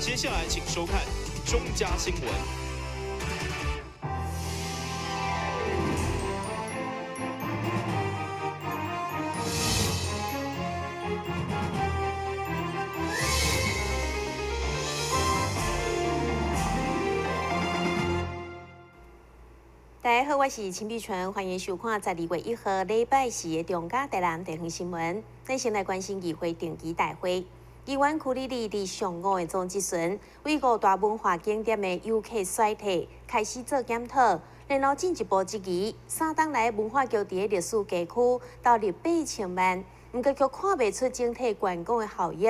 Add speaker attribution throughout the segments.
Speaker 1: 接下来请收看中嘉新闻。
Speaker 2: 大家好，我是陈碧纯，欢迎收看12月1号礼拜四的中嘉台南地方新闻。咱先来关心议会定期大会。议员区里里伫上午的总质询，为5大文化景点的游客衰退开始做检讨，然后进一步质疑3档来文化局伫个历史街区投入8000万，毋过却看袂出整体观光的效益。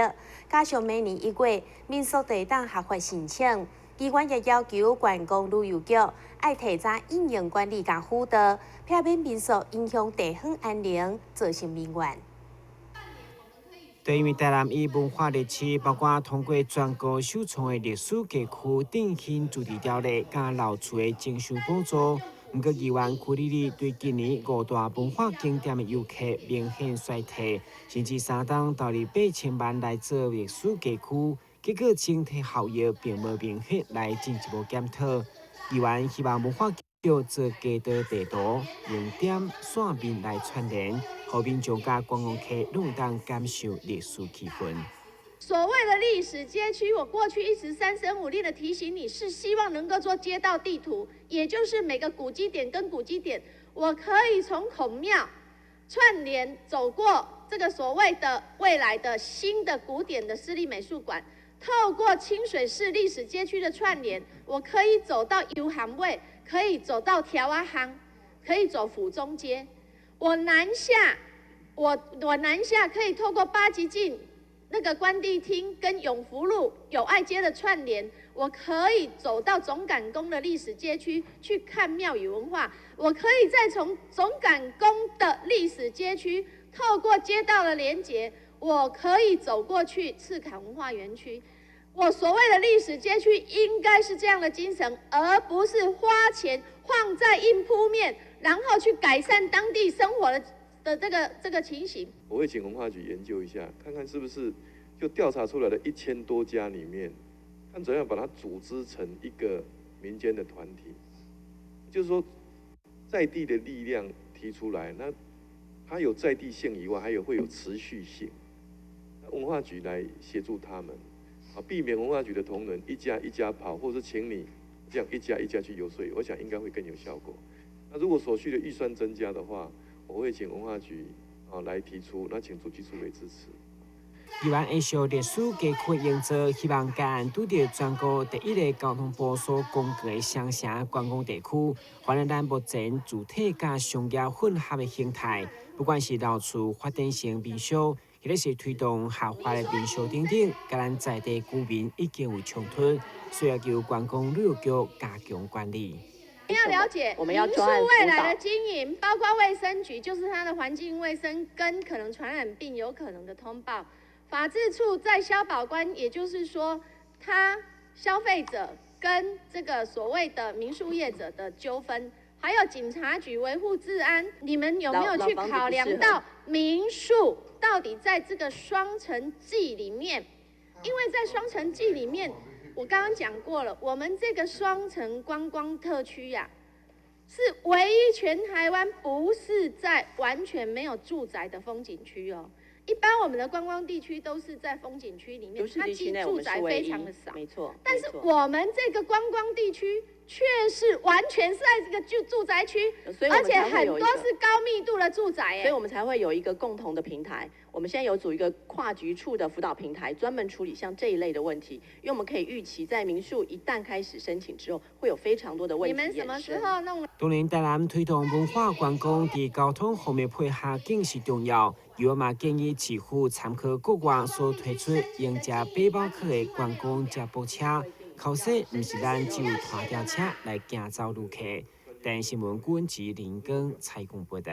Speaker 2: 加上每年1月民俗地档合法申请。议员也要求观光旅游局爱提早运营管理甲辅导，避免民俗影响地方安宁，造成民怨。
Speaker 3: 对于台南以文化历史，包括通过全国首创的历史街区振兴主题条例，甲老厝的征收补助。不过，议员区里里对今年5大文化景点的游客明显衰退，甚至3档投入8000万来做历史街区。结果整体效益并无明显，来进一步检讨。议员希望文化局做街道地图、用点线面来串联，互民众甲观光客拢当感受历史气氛。
Speaker 4: 所谓的历史街区，我过去一直三声五令的提醒你，是希望能够做街道地图，也就是每个古迹点跟古迹点，我可以从孔庙串联走过这个所谓的未来的新的古典的私立美术馆。透过清水市历史街区的串联，我可以走到油行位，可以走到条阿行，可以走府中街。我南下可以透过八吉径那个关帝厅跟永福路友爱街的串联，我可以走到总赶宫的历史街区去看庙宇文化。我可以再从总赶宫的历史街区透过街道的连结，我可以走过去赤坎文化园区。我所谓的历史街区应该是这样的精神，而不是花钱放在硬铺面，然后去改善当地生活的这个情形。
Speaker 5: 我会请文化局研究一下，看看是不是就调查出来的1000多家里面，看怎样把它组织成一个民间的团体，就是说在地的力量提出来，那它有在地性以外，还会有持续性。文化局来协助他们。避免文化局的同仁一家一家跑，或者是请你这样一家一家去游说，我想应该会更有效果。那如果所需的预算增加的话，我会请文化局来提出，那请主计处来支持。
Speaker 3: 议员会就历史街区营造，希望该案拄到全国第1个交通部所公告的乡城观光地区，反映咱目前主体甲商业混合的形态，不管是老厝发展成民宿。或者是推动合法的民宿等等，甲咱在地居民已经有冲突，需要由观光旅游局加强管理。
Speaker 4: 你要了解，民宿未来的经营，包括卫生局，就是它的环境卫生跟可能传染病有可能的通报；法制处在消保官，也就是说，他消费者跟这个所谓的民宿业者的纠纷。还有警察局维护治安，你们有没有去考量到民宿到底在这个双城记里面？因为在双城记里面，我刚刚讲过了，我们这个双城观光特区呀，是唯一全台湾不是在完全没有住宅的风景区哦。一般我们的观光地区都是在风景区里面，它其实住宅非常的少，
Speaker 6: 没错。
Speaker 4: 但是我们这个观光地区却是完全是在这个住宅区，而且很多是高密度的住宅，
Speaker 6: 所以我们才会有一个共同的平台。我们现在有组一个跨局处的辅导平台，专门处理像这一类的问题，因为我们可以预期，在民宿一旦开始申请之后，会有非常多的问题。
Speaker 4: 你们什么时候弄？
Speaker 3: 当然，台南推动文化观光伫交通方面配合更是重要。有嘛建议市府参考国外所推出用车背包客的观光接驳车，考试毋是咱只有拖吊车来行走旅客。但新闻顾问及林根采访报道。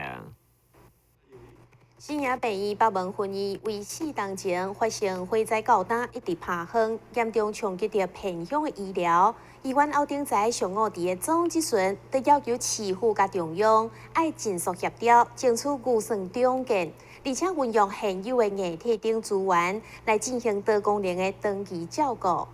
Speaker 2: 新营病院北门分院为4当前发生火灾告单一直拍荒，严重冲击着偏乡的医疗。医院后顶在上午伫个总质询，都要求市府甲中央爱尽速协调，争取预算中建，而且运用现有的硬体等资源来进行多功能的长期照顾。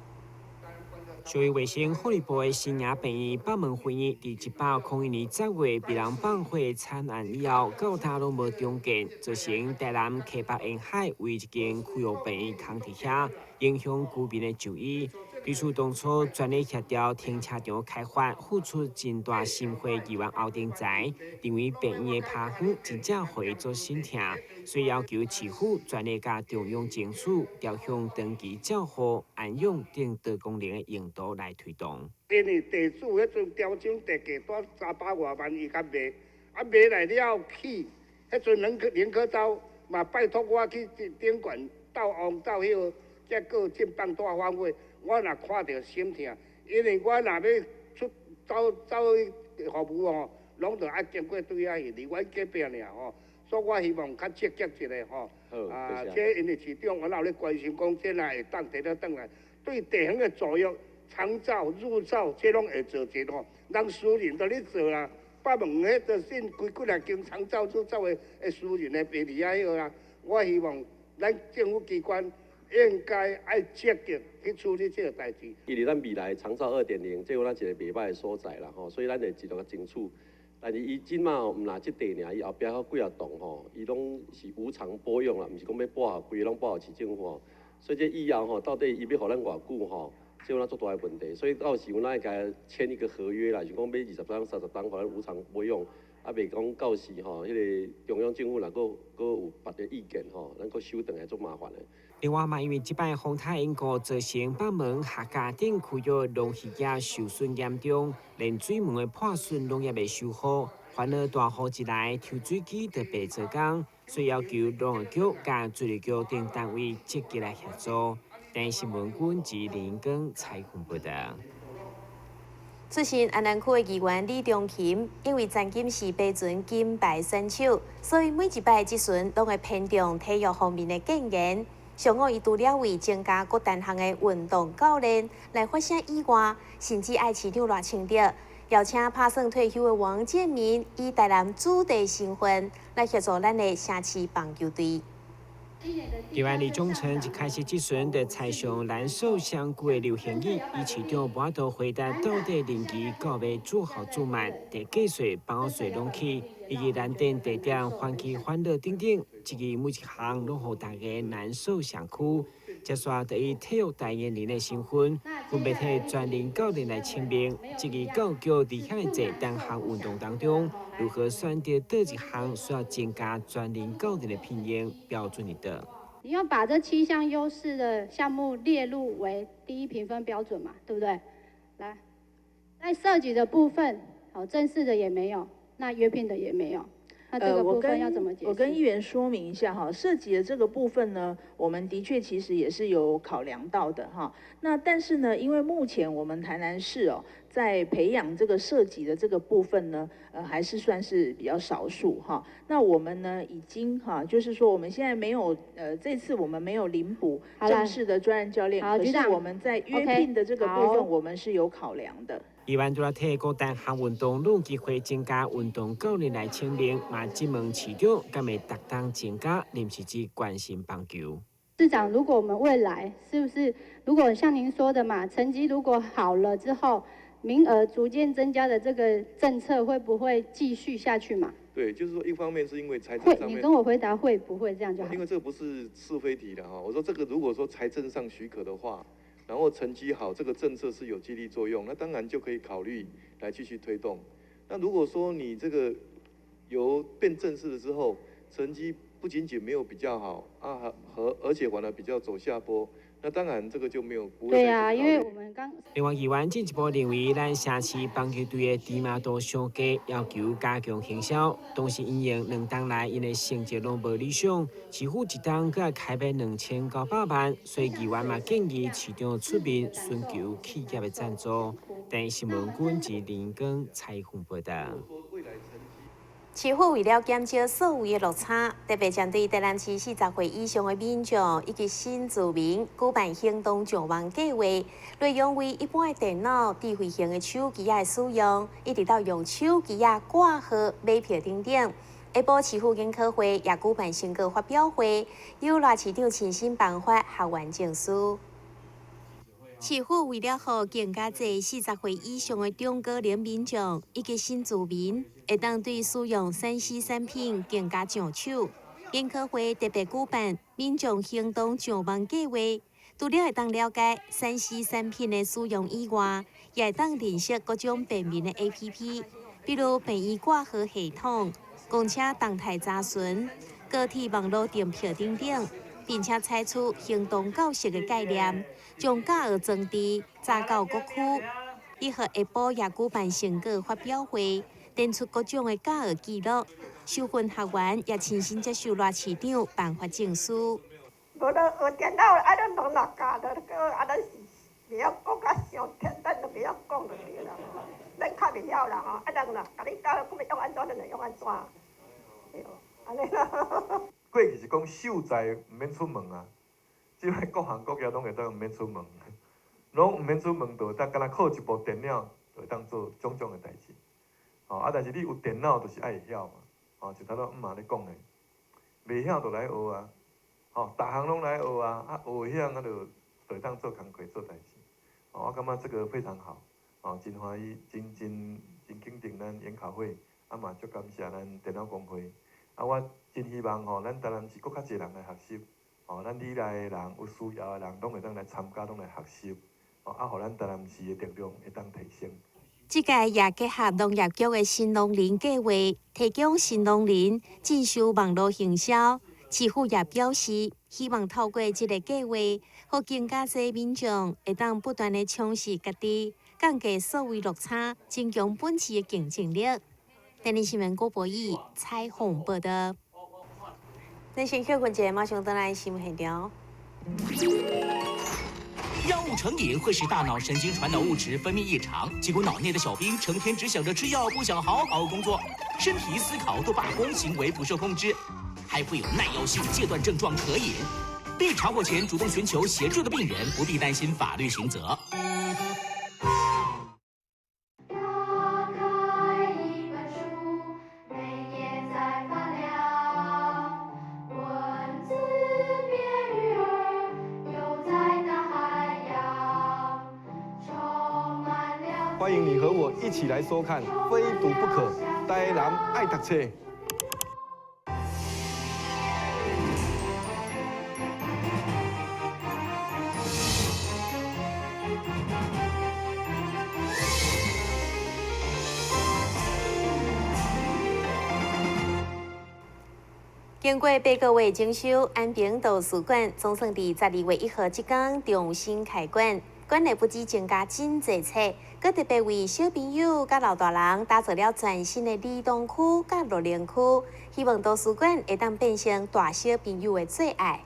Speaker 3: 社会卫生福利部的新亚病院闭门会议，伫101年10月被人放火惨案以后，到他拢无重建，造成台南溪北沿海唯一间区域病院空伫遐，影响居民的就医。对此，当初专力协调停车场开发，付出真大心血，2万后定财，认为病院的拍远真正会做心痛，所以要求市府专力甲中央政府调向长期照护、安养等多功能的用途来推动。
Speaker 7: 因为地主迄阵调整地价单300多万，伊甲卖，卖来了起，迄阵连科州嘛拜托我去顶管斗王斗迄个，才个进办大反悔。我若看到心痛，因为我若要走服务吼，拢着爱经过对遐去，离阮隔壁尔吼，所以我希望较积极一下吼。这因为市长我老咧关心讲，这若会当摕得转来，对地方的作用，长照、入照，这拢会做一吼。人私人都咧做啦，北门迄个先规来经长照、入照的私人的病理遐个啦。我希望咱政府机关应该爱积极去处理这个代志。
Speaker 8: 因为咱未来长照2.0，这有咱一个袂歹的所在啦吼，所以咱会尽量去争取。但是伊即马毋若即地尔，伊后壁还几啊栋吼，伊拢是无偿拨用啦，毋是讲要拨互规个拢拨互市政府吼。所以这以后吼，到底伊要互咱偌久吼，这有咱足大的问题。所以到时阮咱会甲签一个合约啦，就讲要20档、30档，互咱无偿拨用。啊，袂讲到时吼，迄个中央政府若佫有别个意见吼，咱佫收回来足麻烦的。
Speaker 3: 另外嘛，因为即摆风台因故造成北门、客家等区域农渔业受损严重，连水门的破损拢也未修好，反而大雨一来，抽水机就白做工，所以要求农业局甲水利局等单位积极来协助。但新闻馆及林根采访报道。
Speaker 2: 出身安南区的议员李中琴，因为曾经是北准金牌选手，所以每一摆即阵拢会偏重体育方面的建言。上午伊除了为增加各单项的运动教练来发声以外，甚至爱市长赖清德邀请拍算退休的王建民以台南主地身份来协助咱的城市棒球队。
Speaker 3: 台湾李宗诚一开始即阵就踩上蓝手相关的流行语，以市长无法回答到底任期到尾做好做慢，地价税、包税拢起，以及蓝电地点、欢喜欢乐等等，一个每一项拢互大家难受上苦。接续就以体育代言人的身份，分别替专任教练来签名，一个教育伫遐济单项运动当中，如何选择哪一项需要增加专任教练的评验标准一道？
Speaker 9: 你要把这7项优势的项目列入为第一评分标准嘛，对不对？来，在设计的部分，好，正式的也没有，那约聘的也没有。那这个部分要怎么解释？
Speaker 10: 我跟议员说明一下哈，设计的这个部分呢，我们的确其实也是有考量到的哈。那但是呢，因为目前我们台南市在培养这个设计的这个部分呢，还是算是比较少数哈。那我们呢已经就是说我们现在没有这次我们没有领补正式的专任教练，可是我们在约聘的这个部分，我们是有考量的。
Speaker 3: 议员除了替各单项运动拢有机会增加运动教练来签名，嘛质问市长敢会特当增加临时只关心棒球。
Speaker 9: 市长，如果我们未来是不是如果像您说的嘛，成绩如果好了之后，名额逐渐增加的这个政策会不会继续下去嘛？
Speaker 5: 对，就是说一方面是因为财政上面，
Speaker 9: 你跟我回答会不会这样就好？
Speaker 5: 因为这个不是是非题的哈，我说这个如果说财政上许可的话。然后成绩好，这个政策是有激励作用，那当然就可以考虑来继续推动。那如果说你这个由变正式了之后，成绩不仅仅没有比较好啊，而且反而比较走下坡，那当然这个就没有不会。
Speaker 9: 对啊，因为我们
Speaker 3: 另外，议员进一步认为，咱城市棒球队的知名度上低，要求加强行销。同时，因应2档来因的成绩拢无理想，市府一档阁开卖2900万，所以议员嘛建议市长出面寻求企业的赞助。但新闻馆及林根采访报道。
Speaker 2: 市府为了减少所有的落差，特别针对台南市40岁以上的民众以及新住民举办行动救亡计划，内容为一般的电脑、智慧型的手机的使用，一直到用手机挂号、买票等等。下晡市府研讨会也举办成果发表会，由赖市长亲身颁发学员证书。市府为了让更加侪40岁以上的中高龄民众以及新住民会当对使用3C 产品更加上手，研讨会特别举办民众行动上网计划。除了会当了解3C 产品的使用以外，也会当认识各种便民的 APP， 比如便医挂号系统、公车动态查询、高铁网络订票等等，并且采取行动教室的概念，将教学装置扎到各区。以后下晡也举办成果发表会，展出各种的教学记录。受训学员也亲身接受热市长颁发证书。
Speaker 11: 无咧学电脑，咱拢落家了，咱是袂晓讲甲上天，咱都袂晓讲就对啦。咱较袂晓啦吼，咱啦，甲你教，讲要用安怎，咱就用安怎。对，安尼啦。
Speaker 12: 过去是讲秀才毋免出门啊，即摆各行各业拢会当毋免出门，拢毋免出门，就当敢若靠一部电脑，就会当做种种的代志。但是你有电脑，就是爱会晓嘛。就头仔嘛咧讲的，袂晓就来学啊。逐项拢来学啊，学会晓就会当做工课做代志。我感觉这个非常好，真欢喜，真肯定咱研讨会，嘛足感谢咱电脑工会。我真希望咱台南市搁较侪人来学习，咱里内的人有需要的人，拢会当来参加，拢来学习，互咱台南市的力量会当提升。
Speaker 2: 这届也结合农业局的新农林计划，提供新农林进修网络行销。市府也表示，希望透过这个计划，让更加侪民众会当不断地充实家己，降低所谓落差，增强本市的竞争力。台南新闻郭博义采访报道。咱先休困者，马上回来新闻现场。
Speaker 1: 药物成瘾会使大脑神经传导物质分泌异常，结果脑内的小兵成天只想着吃药，不想好好工作，身体思考都罢工，行为不受控制，还会有耐药性戒断症状可引。被查获前主动寻求协助的病人，不必担心法律刑责。
Speaker 12: 欢迎你和我一起来收看《非读不可》，台南爱读册。
Speaker 2: 经过8个月整修，安平图书馆总算伫12月1号即天重新开馆。馆内不止增加真侪册，佮特别为小朋友甲老大人打造了全新的儿童区甲乐龄区，希望图书馆会当变成大小朋友的最爱。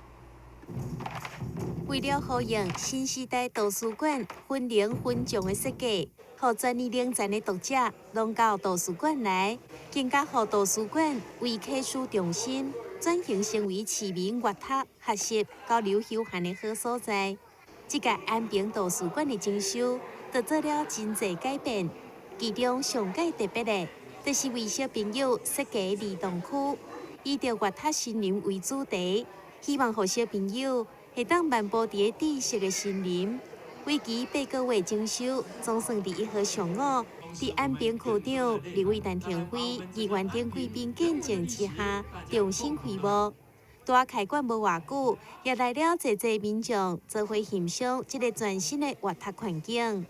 Speaker 2: 为了呼应新时代图书馆分龄分种的设计，让专业领域的读者拢到图书馆来，更加让图书馆为客书中心转型成为市民阅读、学习、交流休闲的好所在。这届安平图书馆的整修，就做了真侪改变。其中上界特别的，就是为小朋友设计儿童区，以着阅读森林为主题，希望让小朋友会当漫步伫知识的森林。为期8个月整修，总算伫1号上午，伫安平区长李伟丹庭辉、议员等贵宾见证之下，重新开幕。大开馆无偌久，也来了侪民众做伙欣赏这个全新的阅读环境。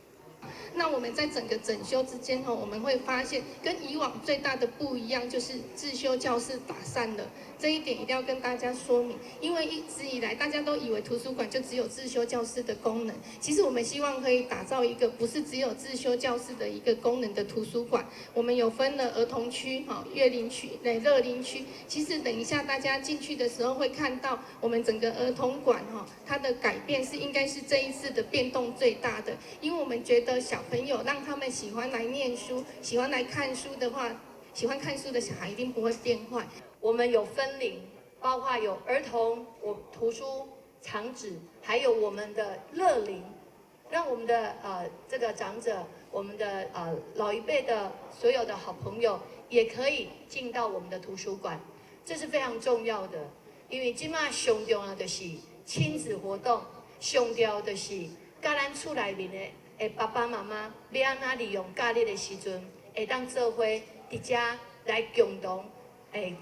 Speaker 4: 那我们在整个整修之间我们会发现跟以往最大的不一样就是自修教室打散了，这一点一定要跟大家说明，因为一直以来大家都以为图书馆就只有自修教室的功能，其实我们希望可以打造一个不是只有自修教室的一个功能的图书馆。我们有分了儿童区、乐龄区、乐龄区，其实等一下大家进去的时候会看到，我们整个儿童馆它的改变是应该是这一次的变动最大的，因为我们觉得小朋友让他们喜欢来念书、喜欢来看书的话，喜欢看书的小孩一定不会变坏。
Speaker 13: 我们有分龄，包括有儿童、图书藏纸，还有我们的乐龄，让我们的这个长者、我们的老一辈的所有的好朋友也可以进到我们的图书馆，这是非常重要的。因为今嘛上重要的是亲子活动，上重要的是甲咱厝内面的爸爸妈妈要安怎利用假日的时阵，会当做伙伫遮来共同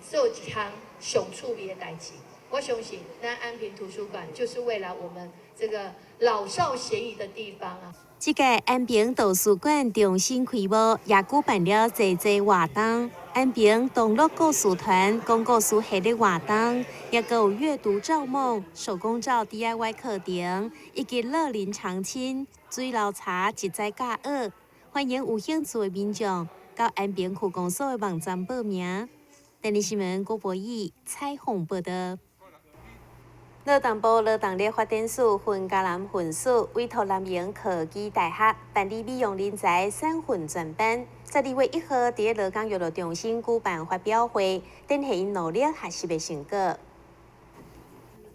Speaker 13: 做一项上趣味的代志。我相信，咱安平图书馆就是未来我们这个老少咸宜的地方啊。
Speaker 2: 这个安平图书馆重新开幕，也举办了侪侪活动。安平同乐故事团讲故事系列活动，也有阅读造梦、手工皂 DIY 课程，以及乐龄长青、水流茶一载教学。欢迎有兴趣的民众到安平区公所的网站报名。电视新闻郭博义采访报道。乐东部乐东烈发展署分嘉南分署委托南营科技大学办理美容人才选训专班，12月1號在乐港娛樂中心舉辦發表會，展現因努力學習的成果。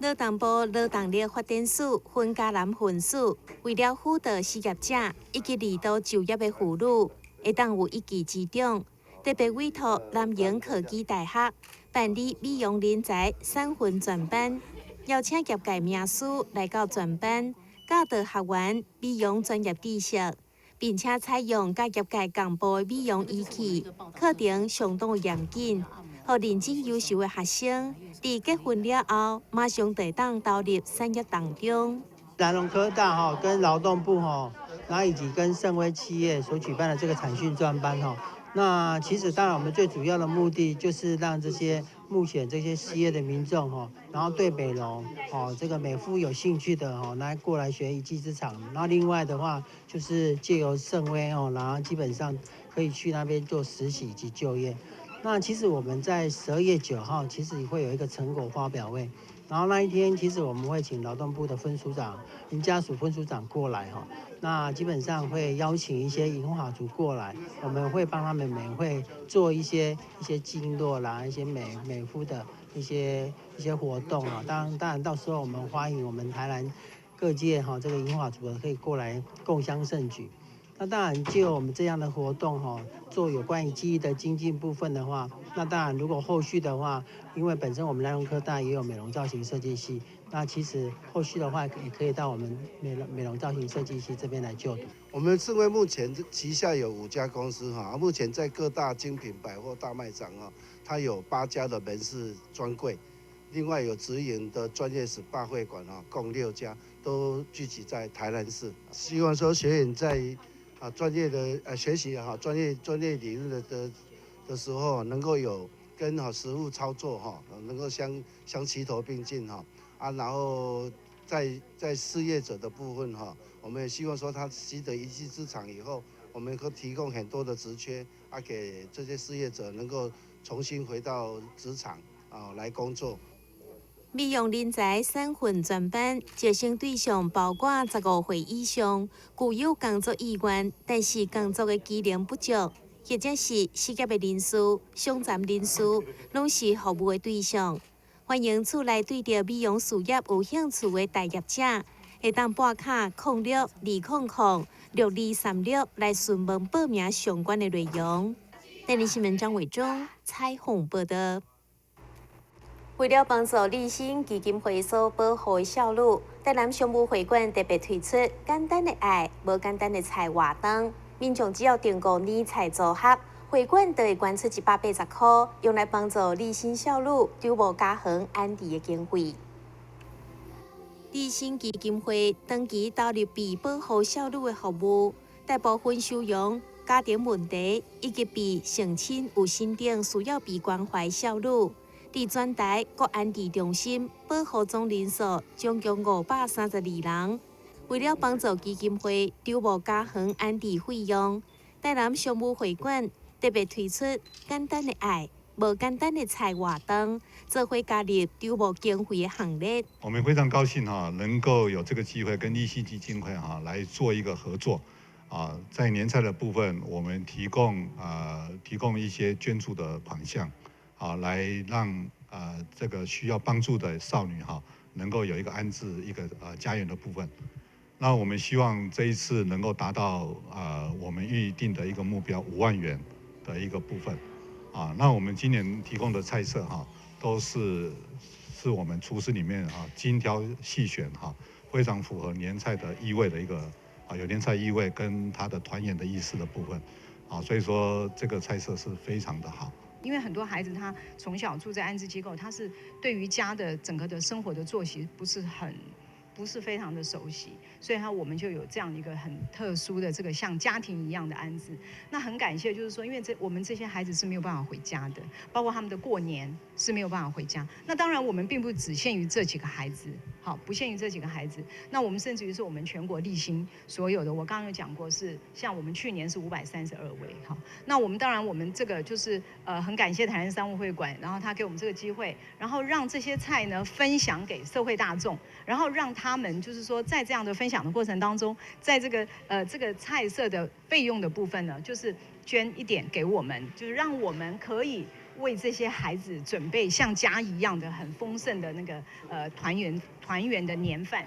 Speaker 2: 樂東部樂東烈發展署分嘉南分署為了輔導失業者以及離島就業的婦女，會當有一技之長，特別委托南營科技大學辦理美容人才選訓專班。邀請業界名師來到專班，教導學員美容專業知識，並且採用甲業界共步的美容儀器，課程相當嚴謹，讓認真優秀的學生在結婚了後，馬上得當投入產業當中。
Speaker 14: 南農科大跟勞動部然後以及跟盛威企業所舉辦的這個產訓專班那其實當然我們最主要的目的就是讓這些目前這些失業的民眾然後對美容這個美膚有興趣的來過來學一技之長。然後另外的話就是借由盛威然後基本上可以去那邊做實習以及就業。那其實我們在12月9號其實也會有一個成果發表會。然後那一天，其實我們會請勞動部的分署長、林家屬分署長過來那基本上會邀請一些銀髮族過來，我們會幫他們美會做一些經絡啦、一些美膚的一些活動當然到時候我們歡迎我們台南各界這個銀髮族可以過來共襄盛舉。那當然，就我們這樣的活動做有關於記憶的精進部分的話，那當然如果後續的話，因為本身我們南農科大也有美容造型設計系，那其實後續的話也可以到我們美容造型設計系這邊來就讀。
Speaker 15: 我們盛威目前旗下有5家公司目前在各大精品百貨大賣場它有8家的門市專櫃，另外有直營的專業SPA會館共6家，都聚集在台南市。希望說學員在專業的學習專業理論的時候，能夠有跟實務操作能夠相齊頭並進然後在事業者的部分我們也希望說他習得一技之長以後，我們可以提供很多的職缺給這些事業者能夠重新回到職場來工作。
Speaker 2: 美容人才選訓專班招生對象包括15歲以上，具有工作意願，但是工作的技能不足，或者是失業的人士、傷殘人士，攏是服務的對象。歡迎厝內對着美容事業有興趣的大業者，會當撥卡0620066236來詢問報名相關的內容。電視新聞張偉忠採訪報道。為了幫助立新基金會所保護的少女，台南商務會館特別推出簡單的愛、無簡單的菜活動。民眾只要訂購年菜組合，會館就會捐出180塊，用來幫助立新少女丟無家園安置的經費。立新基金會長期投入為保護少女的服務，大部分收容家庭問題以及被性侵有心等需要被關懷少女。在全台各安置中心保護總人數總共532人。為了幫助基金會丟無家園安置費用，台南商務會館特別推出簡單的愛、無簡單的菜活動，這會加入丟無經費的行列。
Speaker 16: 我們非常高興能夠有這個機會跟立新基金會來做一個合作。在年菜的部分，我們提供一些捐助的款項。來讓這個需要幫助的少女能夠有一個安置一個家園的部分。那我們希望這一次能夠達到我們預定的一個目標5萬元的一個部分。那我們今年提供的菜色都是我們廚師裡面精挑細選非常符合年菜的意味的一个有年菜意味跟它的团圆的意思的部分，所以说这个菜色是非常的好。
Speaker 17: 因为很多孩子他从小住在安置机构，他是对于家的整个的生活的作息不是非常的熟悉，所以我们就有这样一个很特殊的这个像家庭一样的安置。那很感谢，就是说，因为我们这些孩子是没有办法回家的，包括他们的过年是没有办法回家。那当然，我们并不只限于这几个孩子，好，不限于这几个孩子。那我们甚至于是我们全国立新所有的，我刚刚有讲过是，像我们去年是532位，好。那我们当然我们这个就是很感谢台南商务会馆，然后他给我们这个机会，然后让这些菜呢分享给社会大众，然后让他们就是说在这样的分享的过程当中，在这个菜色的费用的部分呢，就是捐一点给我们，就是让我们可以为这些孩子准备像家一样的很丰盛的那个团圆的年饭。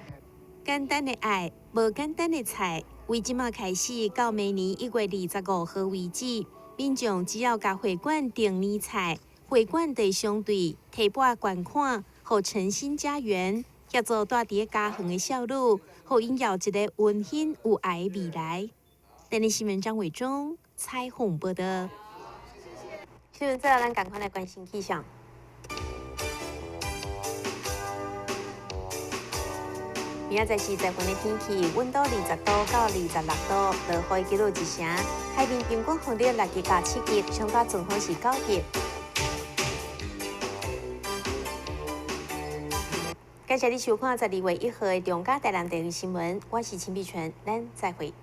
Speaker 2: 简单的爱，无简单的菜。为即马开始到明年1月25号为止，民众只要甲会馆订年菜，会馆地相对提拨捐款，互诚心家园协助住伫家园的少女，互因有一个温馨有爱的未来。电视新闻张伟忠采访报道。新闻之后，咱赶快来关心气象。明仔载是台湾的天气，温度20度到26度，落雨记录1成，海面平均风力6级到7级，上大阵风是9级。感谢你收看12月1号的中嘉台南电视新闻，我是陈碧泉，咱再会。